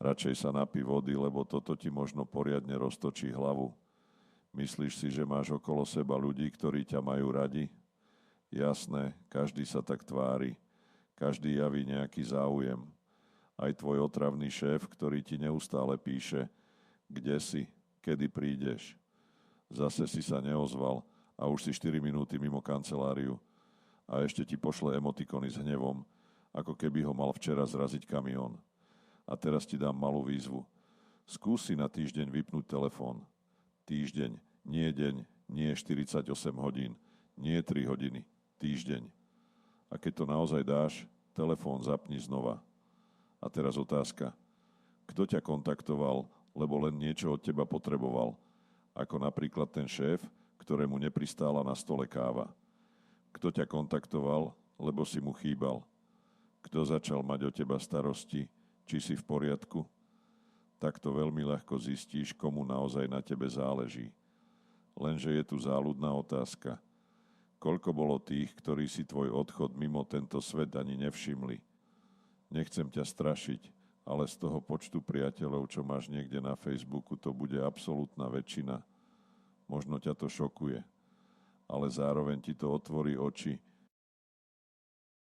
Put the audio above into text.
Radšej sa napí vody, lebo toto ti možno poriadne roztočí hlavu. Myslíš si, že máš okolo seba ľudí, ktorí ťa majú radi? Jasné, každý sa tak tvári. Každý javí nejaký záujem. Aj tvoj otravný šéf, ktorý ti neustále píše, kde si, kedy prídeš. Zase si sa neozval a už si 4 minúty mimo kanceláriu. A ešte ti pošle emotikony s hnevom, ako keby ho mal včera zraziť kamión. A teraz ti dám malú výzvu. Skúsi na týždeň vypnúť telefón. Týždeň, nie deň, nie 48 hodín, nie 3 hodiny. Týždeň. A keď to naozaj dáš, telefón zapni znova. A teraz otázka. Kto ťa kontaktoval, lebo len niečo od teba potreboval? Ako napríklad ten šéf, ktorému nepristála na stole káva. Kto ťa kontaktoval, lebo si mu chýbal? Kto začal mať o teba starosti, či si v poriadku? Takto veľmi ľahko zistíš, komu naozaj na tebe záleží. Lenže je tu záľudná otázka. Koľko bolo tých, ktorí si tvoj odchod mimo tento svet ani nevšimli? Nechcem ťa strašiť, ale z toho počtu priateľov, čo máš niekde na Facebooku, to bude absolútna väčšina. Možno ťa to šokuje, ale zároveň ti to otvorí oči,